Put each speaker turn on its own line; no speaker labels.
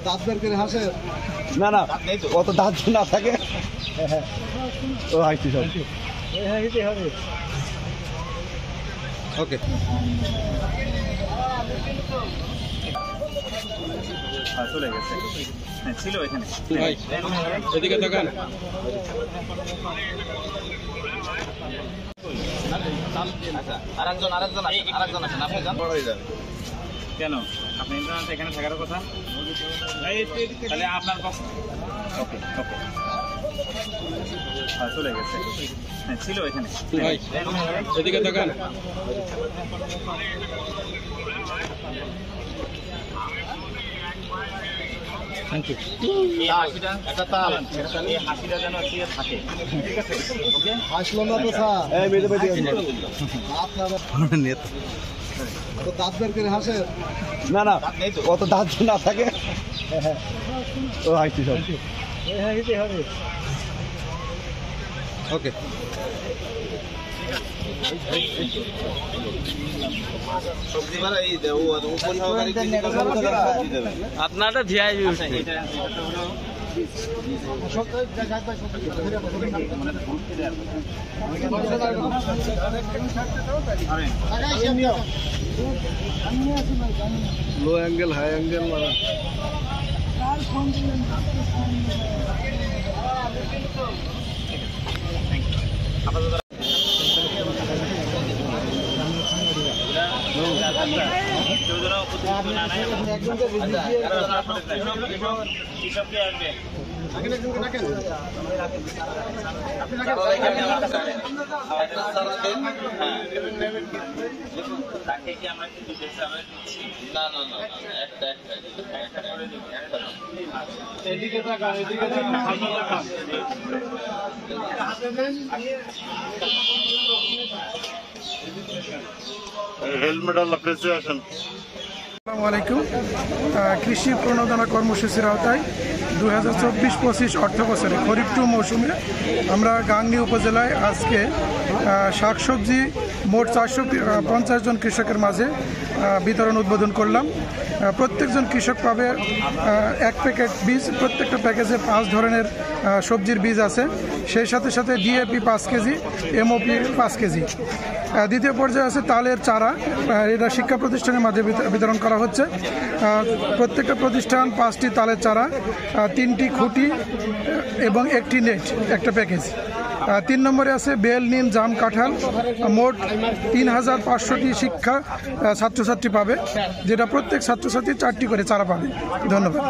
দাঁত বের করে হাসে না না কত দাঁত না থাকে ও হাসছি সব ওকে
চলে গেছে ছিল এখানে
এদিকে দোকান
আরেকজন আছেন আপনি যান কেন আপনি এখানে থাকার কথা তাহলে আপনার ওকে ওকে চলে গেছে ছিল এখানে
এদিকে দোকান
হাসিটা যেন থাকে ঠিক আছে ওকে
হাসলো না তো দাঁত বের করে হাসে না না কত দাঁত না থাকে ও হাসছি সব ওকে
আপনারটা ভিআইপি
লো অ্যাঙ্গেল হাই অ্যাঙ্গেল মারা
হেলমেট অ্যাপ্রিসিয়েশন।
আসসালামু আলাইকুম। কৃষি প্রণোদনা কর্মসূচির আওতায় 2024-25 অর্থ বছরে খরিফ 2 মৌসুমে আমরা গাংনী উপজেলায় আজকে শাকসবজি মোট 450 জন কৃষকের মাঝে বিতরণ উদ্বোধন করলাম। প্রত্যেকজন কৃষক পাবে 1 প্যাকেট বীজ, প্রত্যেকটা প্যাকেজে 5 ধরনের সবজির বীজ আছে, সেই সাথে সাথে ডিএপি 5 কেজি, এমওপি 5 কেজি। দ্বিতীয় পর্যায়ে আছে তালের চারা, এটা শিক্ষা প্রতিষ্ঠানের মাঝে বিতরণ করা হচ্ছে। প্রত্যেকটা প্রতিষ্ঠান 5টি তালের চারা, 3টি খুঁটি এবং 1টি নেট, একটা প্যাকেজ। 3 নম্বরে আছে বেল, নিম, জাম, কাঁঠাল, মোট 3500টি শিক্ষা ছাত্রছাত্রী পাবে, যেটা প্রত্যেক ছাত্রছাত্রী 4টি করে চারা পাবে। ধন্যবাদ।